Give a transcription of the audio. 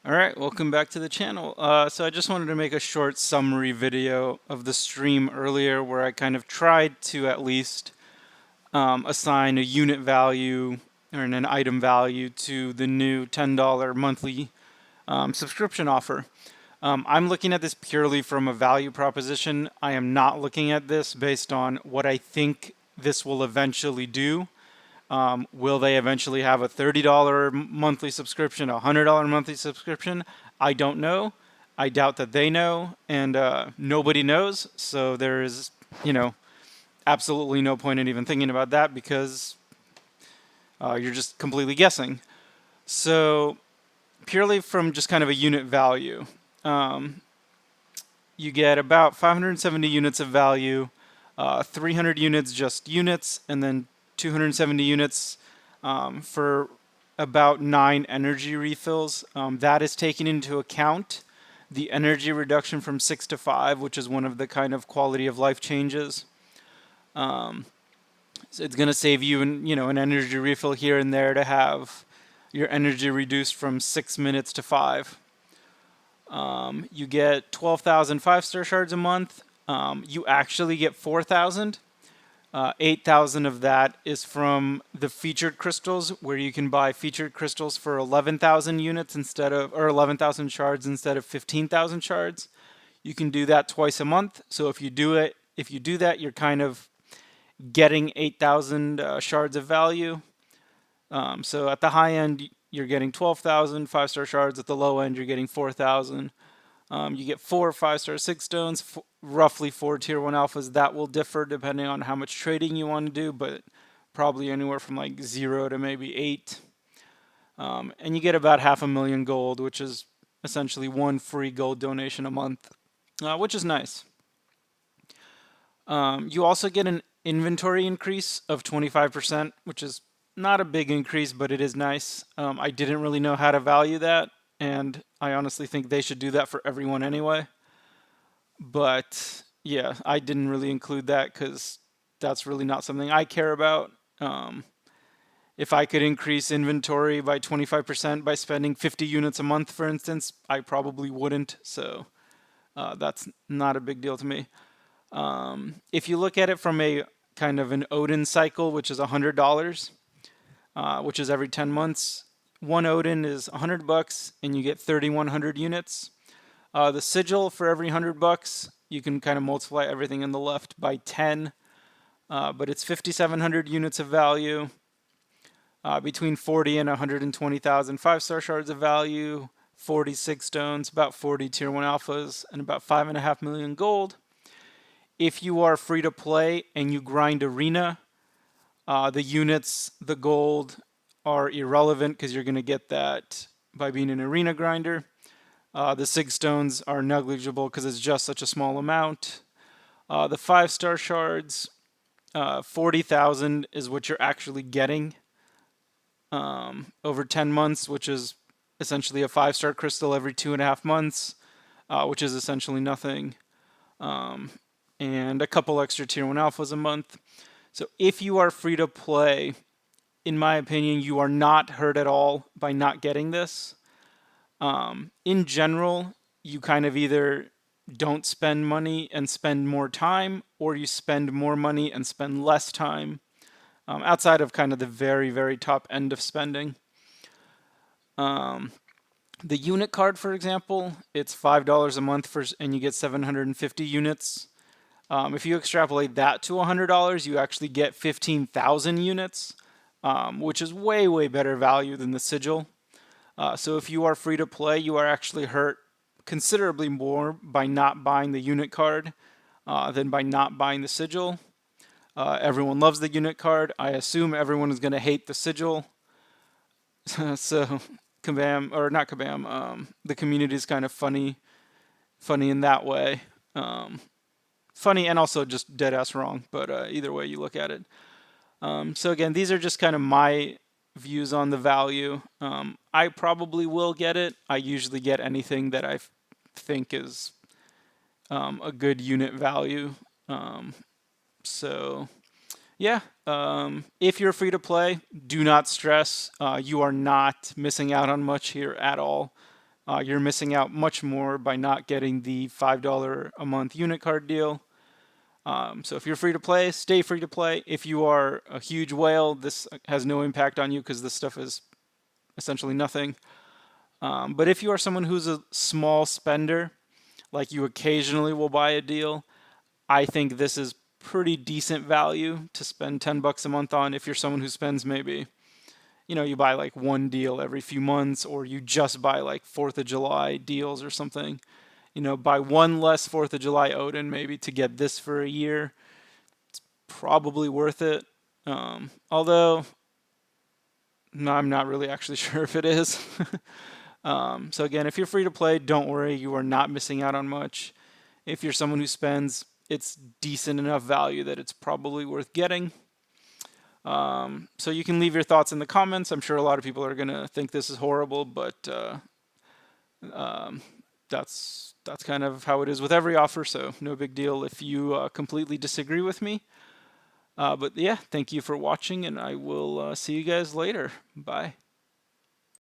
All right, welcome back to the channel. So I just wanted to make a short summary video of the stream earlier where I kind of tried to at least assign a unit value or an item value to the new $10 monthly subscription offer. I'm looking at this purely from a value proposition. I am not looking at this based on what I think this will eventually do. Will they eventually have a $30 monthly subscription, a $100 monthly subscription? I don't know. I doubt that they know, and nobody knows. So there is, absolutely no point in even thinking about that because you're just completely guessing. So purely from just kind of a unit value, you get about 570 units of value, 300 units just units, and then 270 units for about 9 energy refills. That is taking into account the energy reduction from 6 to 5, which is one of the kind of quality of life changes. So it's going to save you an energy refill here and there to have your energy reduced from 6 minutes to 5. You get 12,000 5-star shards a month. You actually get 4,000. 8,000 of that is from the featured crystals, where you can buy featured crystals for 11,000 units or 11,000 shards instead of 15,000 shards. You can do that twice a month. So if you do that, you're kind of getting 8,000 shards of value. So at the high end, you're getting 12,000 5-star shards. At the low end, you're getting 4,000. You get 4 5-star 6 stones, roughly 4 tier 1 alphas. That will differ depending on how much trading you want to do, but probably anywhere from like 0 to maybe 8. And you get about 500,000 gold, which is essentially 1 free gold donation a month, which is nice. You also get an inventory increase of 25%, which is not a big increase, but it is nice. I didn't really know how to value that, and I honestly think they should do that for everyone anyway. But yeah, I didn't really include that because that's really not something I care about. If I could increase inventory by 25% by spending 50 units a month, for instance, I probably wouldn't. So that's not a big deal to me. If you look at it from a kind of an Odin cycle, which is $100, which is every 10 months, one Odin is $100 and you get 3,100 units. The sigil for every $100, you can kind of multiply everything in the left by 10, but it's 5,700 units of value, between 40 and 120,000 5-star shards of value, 46 stones, about 40 tier 1 alphas, and about 5.5 million gold. If you are free to play and you grind arena, the units, the gold are irrelevant because you're going to get that by being an arena grinder. The 6 stones are negligible because it's just such a small amount. The 5-star shards, 40,000 is what you're actually getting over 10 months, which is essentially a 5-star crystal every 2.5 months, which is essentially nothing. And a couple extra tier 1 alphas a month. So if you are free to play, in my opinion, you are not hurt at all by not getting this. In general, you kind of either don't spend money and spend more time, or you spend more money and spend less time, outside of kind of the very, very top end of spending. The unit card, for example, it's $5 a month and you get 750 units. If you extrapolate that to $100, you actually get 15,000 units, which is way, way better value than the sigil. So if you are free to play, you are actually hurt considerably more by not buying the unit card than by not buying the sigil. Everyone loves the unit card. I assume everyone is going to hate the sigil. So Kabam, or not Kabam, the community is kind of funny in that way. Funny and also just dead ass wrong, but either way you look at it. So again, these are just kind of my views on the value. I probably will get it. I usually get anything that I think is a good unit value. So yeah, if you're free to play, do not stress. You are not missing out on much here at all. You're missing out much more by not getting the $5 a month unit card deal. So if you're free to play, stay free to play. If you are a huge whale, this has no impact on you because this stuff is essentially nothing. But if you are someone who's a small spender, like you occasionally will buy a deal, I think this is pretty decent value to spend 10 bucks a month on. If you're someone who spends maybe, you buy like one deal every few months, or you just buy like 4th of July deals or something. Buy one less 4th of July Odin maybe to get this for a year. Probably worth it. Although, no, I'm not really actually sure if it is. So again, if you're free to play, don't worry, you are not missing out on much. If you're someone who spends, it's decent enough value that it's probably worth getting. So you can leave your thoughts in the comments. I'm sure a lot of people are gonna think this is horrible, but that's kind of how it is with every offer. So no big deal if you completely disagree with me. But yeah, thank you for watching, and I will see you guys later. Bye.